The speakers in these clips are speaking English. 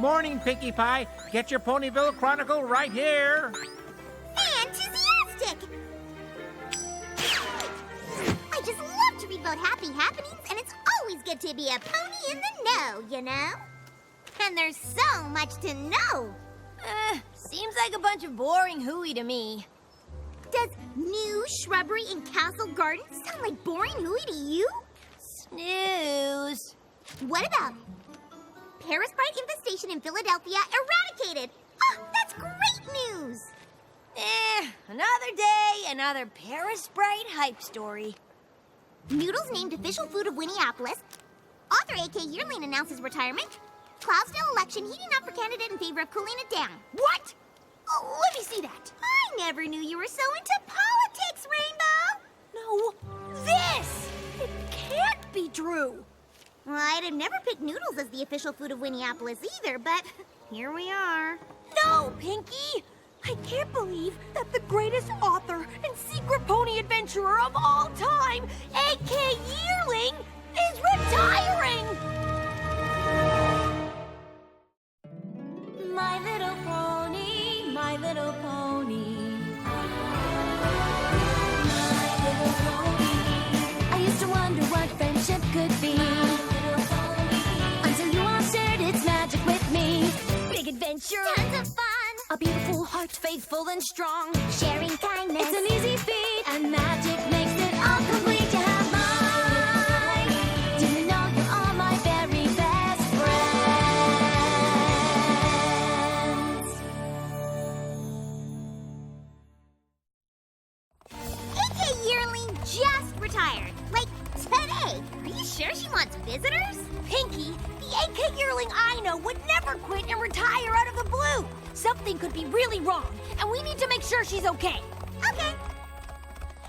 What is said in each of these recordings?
Morning, Pinkie Pie. Get your Ponyville Chronicle right here. Fantastic! I just love to read about happy happenings, and it's always good to be a pony in the know, you know? And there's so much to know. Seems like a bunch of boring hooey to me. Does new shrubbery in Castle Garden sound like boring hooey to you? Snooze. What about Paris Bright infestation in Philadelphia eradicated? Oh, that's great news! Another day, another Paris Bright hype story. Noodles named official food of Winneapolis. Author A.K. Yearling announces retirement. Cloudsdale election heating up for candidate in favor of cooling it down. What? Oh, let me see that. I never knew you were so into politics, Rainbow. No, this! It can't be true. Well, I'd have never picked noodles as the official food of Winneapolis either, but here we are. No, Pinkie! I can't believe that the greatest author and secret pony adventurer of all time, A.K. Yearling, is retiring! My little pony, my little pony. My little pony. I used to wonder what friendship could be. Until you all shared its magic with me. Big adventure. Tons of fun. A beautiful heart, faithful and strong. Sharing kindness. It's an easy feat, and magic makes it all complete. You have mine. Do you know you are my very best friends? A.K. Yearling just retired. Like, today. Are you sure she wants visitors? Pinkie, the A.K. Yearling I know would never quit and retire out of the blue. Something could be really wrong, and we need to make sure she's okay. Okay.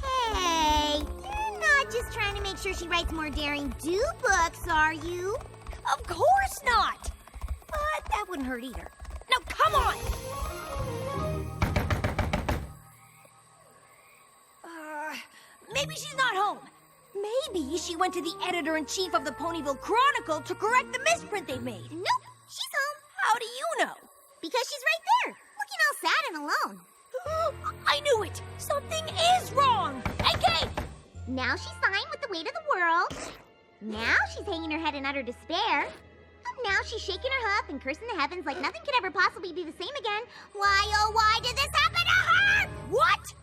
Hey, you're not just trying to make sure she writes more Daring Do books, are you? Of course not! But that wouldn't hurt either. Now, come on! Maybe she's not home. Maybe she went to the editor-in-chief of the Ponyville Chronicle to correct the misprint they made. Nope, she's home. How do you know? Because she's right there, looking all sad and alone. I knew it! Something is wrong! AK! Now she's fine with the weight of the world. Now she's hanging her head in utter despair. Now she's shaking her hoof and cursing the heavens like nothing could ever possibly be the same again. Why, oh, why did this happen to her? What?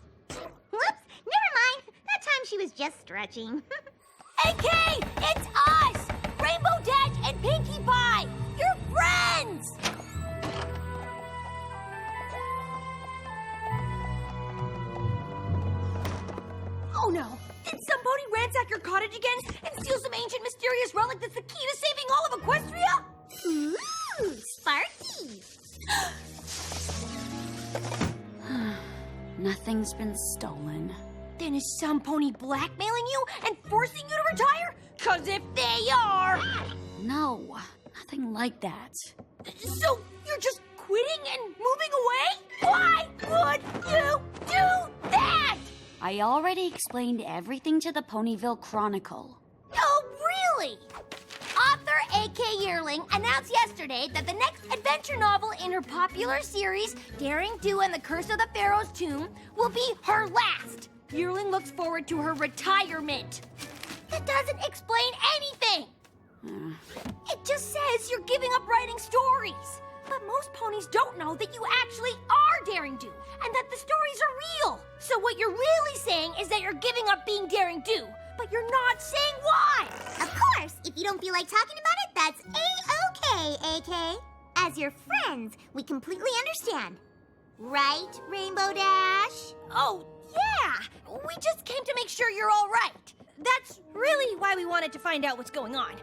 Whoops, never mind. That time she was just stretching. AK! It's us! Rainbow Dash and Pinkie Pie! You're friends! Oh no! Did somebody ransack your cottage again and steal some ancient mysterious relic that's the key to saving all of Equestria? Ooh, Sparky! Nothing's been stolen. Then is some pony blackmailing you and forcing you to retire? 'Cause if they are... No, nothing like that. So you're just quitting and moving away? Why would you do that? I already explained everything to the Ponyville Chronicle. Oh, really? Author A.K. Yearling announced yesterday that the next adventure novel in her popular series, Daring Do and the Curse of the Pharaoh's Tomb, will be her last. Yearling looks forward to her retirement. That doesn't explain anything. It just says you're giving up writing stories. But most ponies don't know that you actually are Daring Do, and that the stories are real. So what you're really saying is that you're giving up being Daring Do, but you're not saying why. Of course, if you don't feel like talking about it, that's A-okay, A.K. As your friends, we completely understand. Right, Rainbow Dash? Oh, yeah. We just came to make sure you're all right. That's really why we wanted to find out what's going on.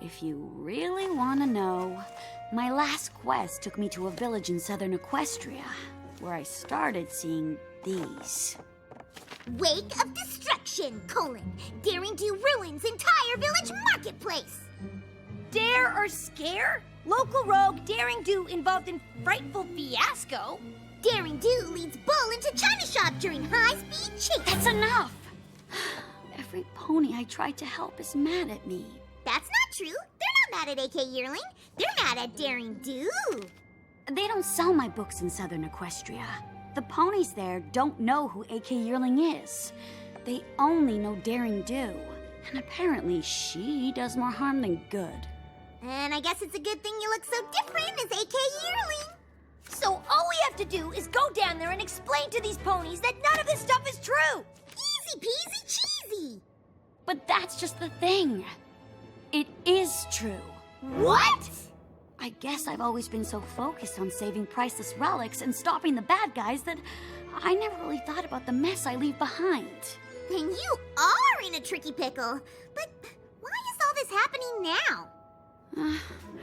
If you really want to know, my last quest took me to a village in southern Equestria, where I started seeing these. Wake of Destruction, Daring Do ruins entire village marketplace. Dare or scare? Local rogue Daring Do involved in frightful fiasco. Daring Do leads Bull into China shop during high-speed chase. That's enough! Every pony I tried to help is mad at me. That's not true. They're not mad at AK Yearling. They're mad at Daring Do. They don't sell my books in Southern Equestria. The ponies there don't know who AK Yearling is. They only know Daring Do. And apparently she does more harm than good. And I guess it's a good thing you look so different as AK Yearling. So all we have to do is go down there and explain to these ponies that none of this stuff is true. Easy peasy cheesy. But that's just the thing. It is true. What? I guess I've always been so focused on saving priceless relics and stopping the bad guys that I never really thought about the mess I leave behind. Then you are in a tricky pickle. But why is all this happening now?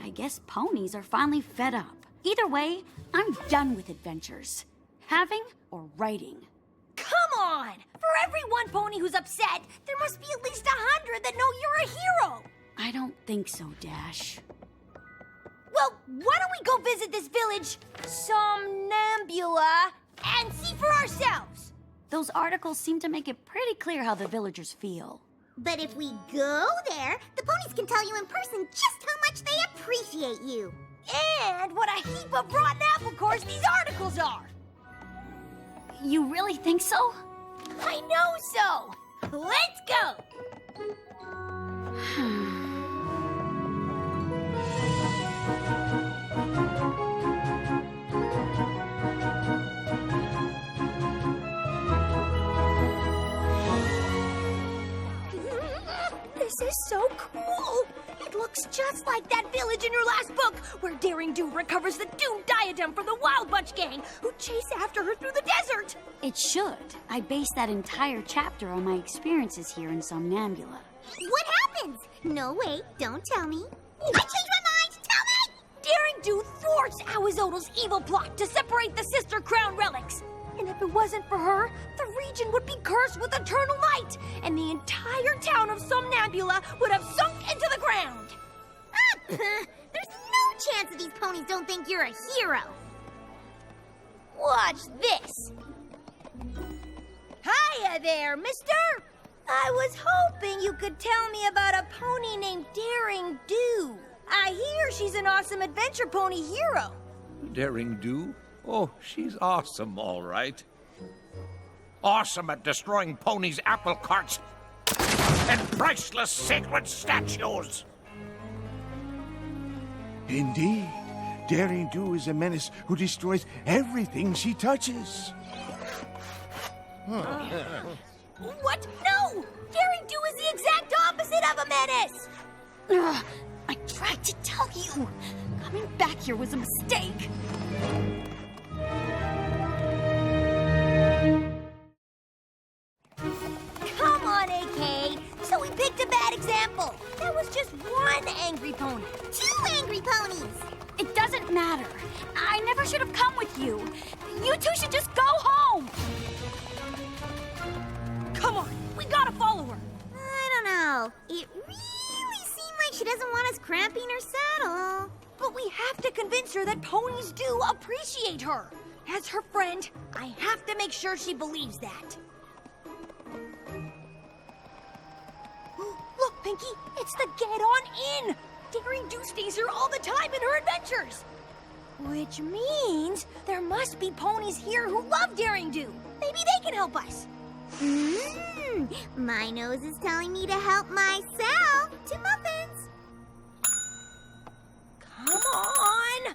I guess ponies are finally fed up. Either way, I'm done with adventures. Having or writing. Come on! For every one pony who's upset, there must be at least 100 that know you're a hero! I don't think so, Dash. Well, why don't we go visit this village, Somnambula, and see for ourselves? Those articles seem to make it pretty clear how the villagers feel. But if we go there, the ponies can tell you in person just how much they appreciate you. And what a heap of rotten apple cores these articles are! You really think so? I know so! Let's go! This is so cool! It looks just like that village in your last book, where Daring Do recovers the Doom diadem from the Wild Bunch gang, who chase after her through the desert! It should. I based that entire chapter on my experiences here in Somnambula. What happens? No, wait, don't tell me. I changed my mind! Tell me! Daring Do thwarts Awizodal's evil plot to separate the Sister Crown relics. And if it wasn't for her, the region would be cursed with eternal night, and the entire town of Somnambula would have sunk into the ground. There's no chance that these ponies don't think you're a hero. Watch this. Hiya there, mister. I was hoping you could tell me about a pony named Daring Do. I hear she's an awesome adventure pony hero. Daring Do? Oh, she's awesome, all right. Awesome at destroying ponies' apple carts and priceless sacred statues. Indeed, Daring Do is a menace who destroys everything she touches. What? No! Daring Do is the exact opposite of a menace! Ugh, I tried to tell you. Coming back here was a mistake. Come on, AK. So we picked a bad example. That was just one angry pony. 2 angry ponies. It doesn't matter. I never should have come with you. You two should just go home. Come on, we gotta follow her. I don't know. It really seemed like she doesn't want us cramping her saddle. But we have to convince her that ponies do appreciate her. As her friend, I have to make sure she believes that. Look, Pinky, it's the Get On In! Daring Do stays here all the time in her adventures. Which means there must be ponies here who love Daring Do. Maybe they can help us. My nose is telling me to help myself to muffins. Come on!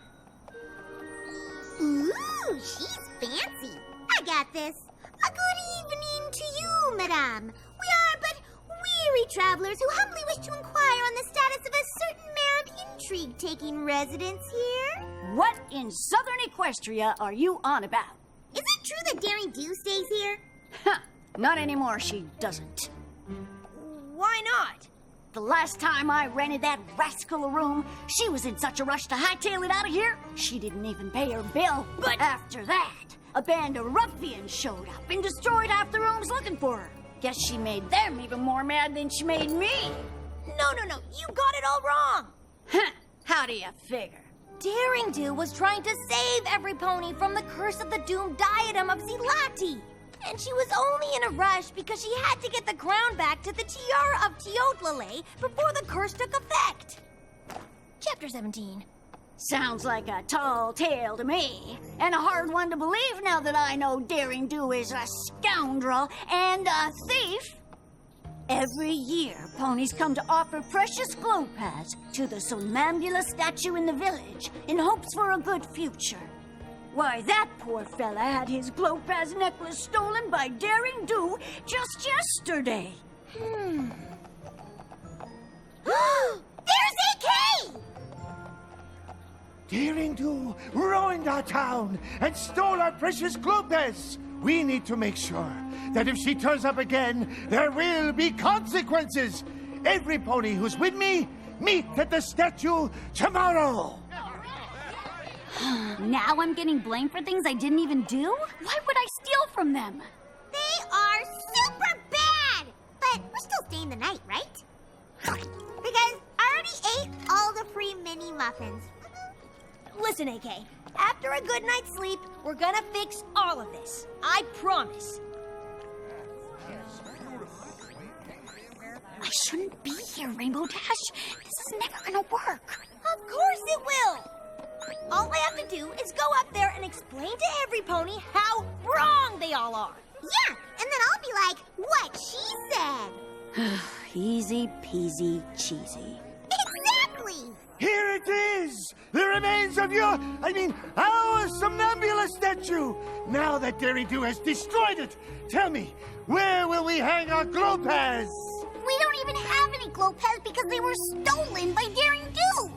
Ooh, she's fancy. I got this. A good evening to you, madame. We are but weary travelers who humbly wish to inquire on the status of a certain mare of intrigue taking residence here. What in Southern Equestria are you on about? Is it true that Daring Do stays here? Huh, not anymore, she doesn't. Why not? The last time I rented that rascal a room, she was in such a rush to hightail it out of here, she didn't even pay her bill. But after that, a band of ruffians showed up and destroyed half the rooms looking for her. Guess she made them even more mad than she made me. No, you got it all wrong. Huh, how do you figure? Daring Do was trying to save every pony from the curse of the doomed diadem of Zilati. And she was only in a rush because she had to get the crown back to the Tiara of Teotlale before the curse took effect. Chapter 17. Sounds like a tall tale to me, and a hard one to believe now that I know Daring Do is a scoundrel and a thief. Every year, ponies come to offer precious glow pads to the Somnambula statue in the village in hopes for a good future. Why, that poor fella had his glow pads necklace stolen by Daring Do just yesterday. There's AK! Daring Do ruined our town and stole our precious Glopez. We need to make sure that if she turns up again, there will be consequences. Every pony who's with me, meet at the statue tomorrow. Now I'm getting blamed for things I didn't even do? Why would I steal from them? They are super bad! But we're still staying the night, right? Because I already ate all the free mini muffins. Listen, AK. After a good night's sleep, we're gonna fix all of this. I promise. I shouldn't be here, Rainbow Dash. This is never gonna work. Of course it will! All I have to do is go up there and explain to every pony how wrong they all are. Yeah, and then I'll be like, what she said. Easy peasy cheesy. Exactly! Here it is! The remains of our Somnambula statue! Now that Daring Do has destroyed it, tell me, where will we hang our Glopez? We don't even have any glow pads because they were stolen by Daring Do!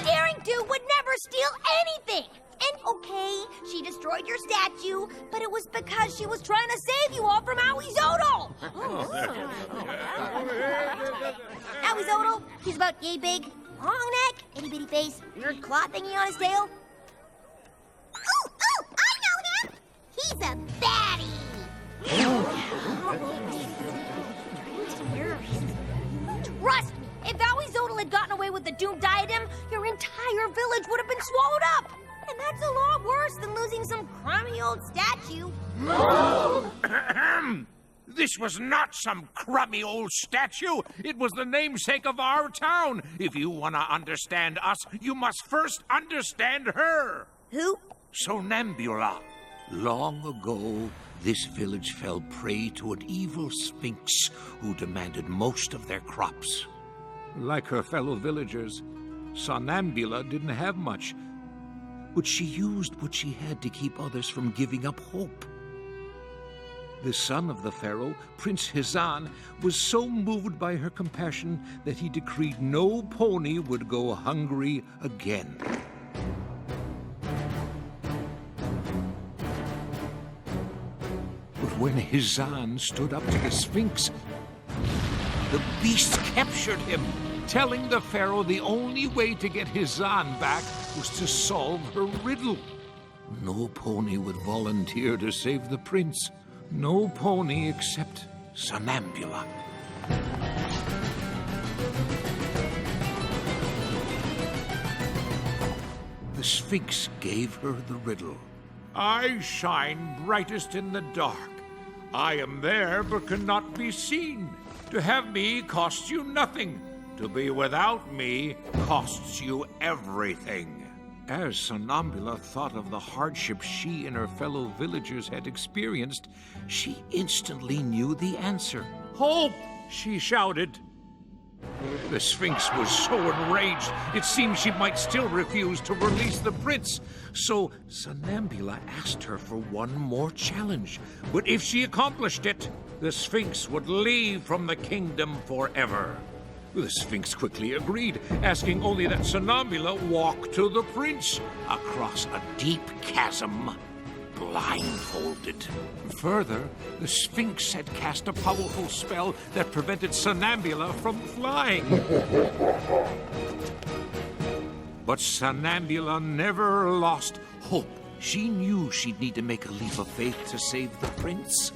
Daring Do would never steal anything! And okay, she destroyed your statue, but it was because she was trying to save you all from Awizodal! Awizodal, he's about yay big, long neck, itty bitty face, weird claw thingy on his tail. Oh, I know him! He's a baddie! Trust me, if Awizodal had gotten away with the doomed diadem, your entire village would have been swallowed up! And that's a lot worse than losing some crummy old statue. This was not some crummy old statue. It was the namesake of our town. If you want to understand us, you must first understand her. Who? Somnambula. Long ago, this village fell prey to an evil sphinx who demanded most of their crops. Like her fellow villagers, Somnambula didn't have much, but she used what she had to keep others from giving up hope. The son of the pharaoh, Prince Hizan, was so moved by her compassion that he decreed no pony would go hungry again. But when Hizan stood up to the Sphinx, the beast captured him, telling the pharaoh the only way to get Hizan back was to solve her riddle. No pony would volunteer to save the prince. No pony except Somnambula. The Sphinx gave her the riddle. I shine brightest in the dark. I am there but cannot be seen. To have me costs you nothing. To be without me costs you everything. As Somnambula thought of the hardship she and her fellow villagers had experienced, she instantly knew the answer. Hope! She shouted. The Sphinx was so enraged, it seemed she might still refuse to release the prince. So Somnambula asked her for one more challenge. But if she accomplished it, the Sphinx would leave from the kingdom forever. The Sphinx quickly agreed, asking only that Somnambula walk to the prince across a deep chasm, blindfolded. Further, the Sphinx had cast a powerful spell that prevented Somnambula from flying. But Somnambula never lost hope. She knew she'd need to make a leap of faith to save the prince.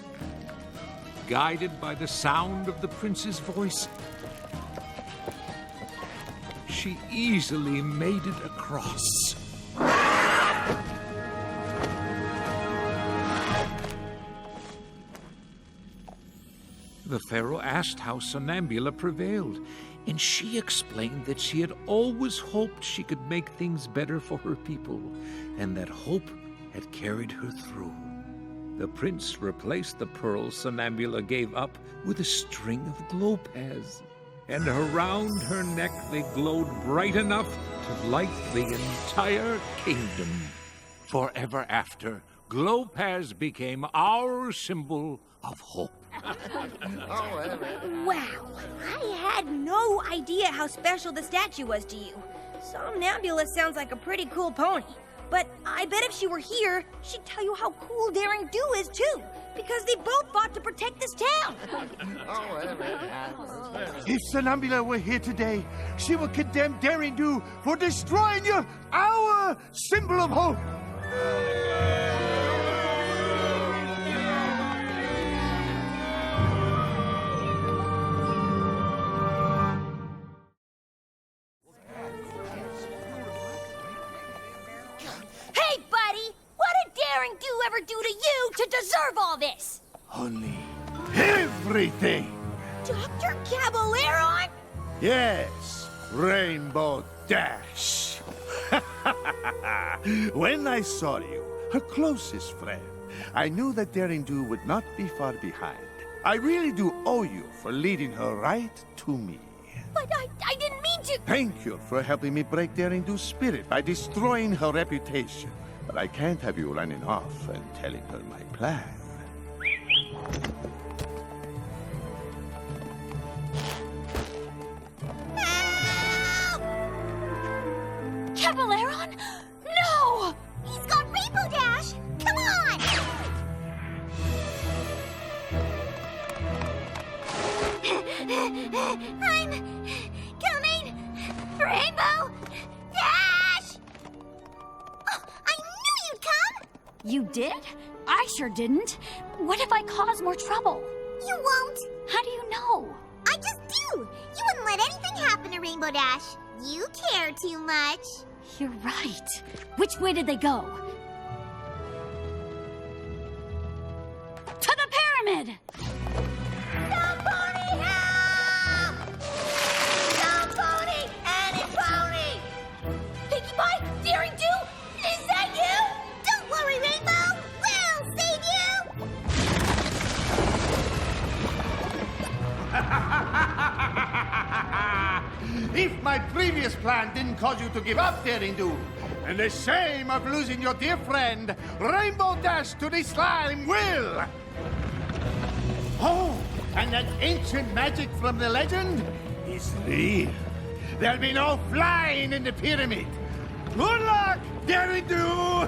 Guided by the sound of the prince's voice, she easily made it across. The pharaoh asked how Somnambula prevailed, and she explained that she had always hoped she could make things better for her people, and that hope had carried her through. The prince replaced the pearls Somnambula gave up with a string of glowpads, and around her neck they glowed bright enough to light the entire kingdom. Forever after, glowpads became our symbol of hope. Wow, I had no idea how special the statue was to you. Somnambula sounds like a pretty cool pony. But I bet if she were here, she'd tell you how cool Daring Do is too, because they both fought to protect this town. If Somnambula were here today, she would condemn Daring Do for destroying our symbol of hope. Hey, buddy! What did Daring Do ever do to you to deserve all this? Only everything. Dr. Caballeron? Yes, Rainbow Dash. When I saw you, her closest friend, I knew that Daring Do would not be far behind. I really do owe you for leading her right to me. But I didn't mean to... Thank you for helping me break Daring Do's spirit by destroying her reputation. But I can't have you running off and telling her my plan. Caballeron? No! He's got Rainbow Dash! Come on! I'm coming! Rainbow Dash! Oh, I knew you'd come! You did? I sure didn't. What if I cause more trouble? You won't. How do you know? I just do. You wouldn't let anything happen to Rainbow Dash. You care too much. You're right. Which way did they go? To the pyramid! Somebody help! Somebody, any pony! Pinkie Pie, Daring Do, is that you? Don't worry, Rainbow. We'll save you. If my previous plan didn't cause you to give up, Daring Do, and the shame of losing your dear friend, Rainbow Dash to the slime will. Oh, and that ancient magic from the legend is real. There'll be no flying in the pyramid. Good luck, Daring Do!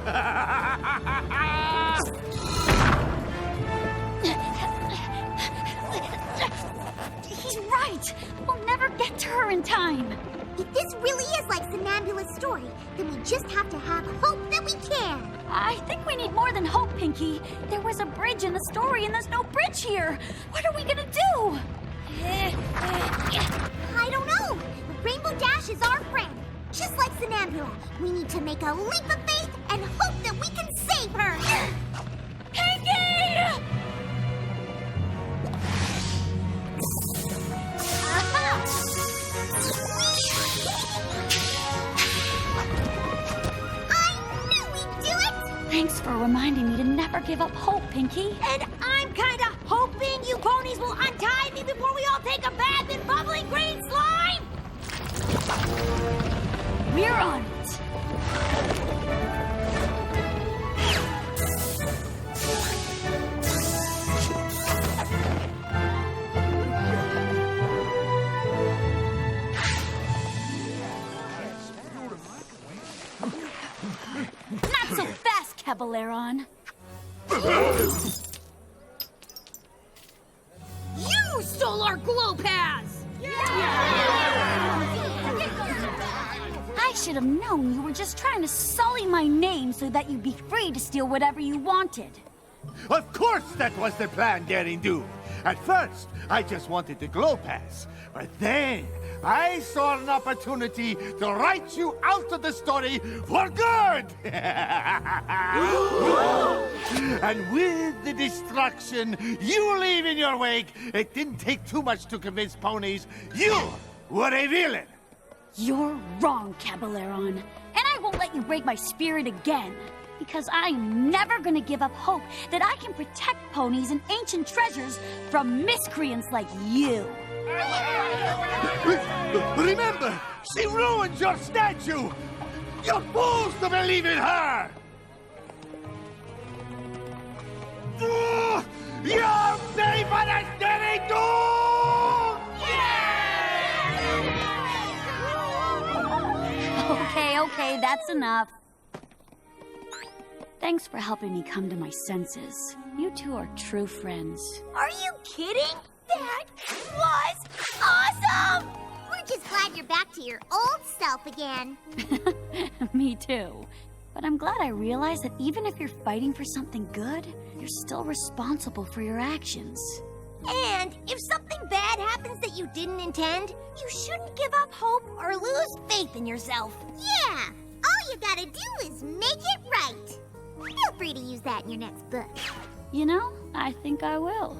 He's right. We'll never get to her in time. If this really is like Somnambula's story, then we just have to have hope that we can. I think we need more than hope, Pinkie. There was a bridge in the story, and there's no bridge here. What are we gonna do? I don't know. But Rainbow Dash is our friend. Just like Somnambula, we need to make a leap of faith and hope that we can save her. Pinkie! I knew we'd do it! Thanks for reminding me to never give up hope, Pinkie. And I'm kinda hoping you ponies will untie me before we all take a bath in bubbly green slime! We're on it. Not so fast, Caballeron. You stole our glow pads! I should have known you were just trying to sully my name so that you'd be free to steal whatever you wanted. Of course that was the plan, Daring Do. At first, I just wanted the glow pass. But then, I saw an opportunity to write you out of the story for good! And with the destruction you leave in your wake, it didn't take too much to convince ponies you were a villain. You're wrong, Cabaleron. And I won't let you break my spirit again. Because I'm never gonna give up hope that I can protect ponies and ancient treasures from miscreants like you. Remember, she ruined your statue! You're fools to believe in her! You're safe on a Daring Do! Okay, that's enough. Thanks for helping me come to my senses. You two are true friends. Are you kidding? That was awesome! We're just glad you're back to your old self again. Me too. But I'm glad I realized that even if you're fighting for something good, you're still responsible for your actions. And if something bad happens that you didn't intend, you shouldn't give up hope or lose faith in yourself. Yeah, all you gotta do is make it right. Feel free to use that in your next book. You know, I think I will.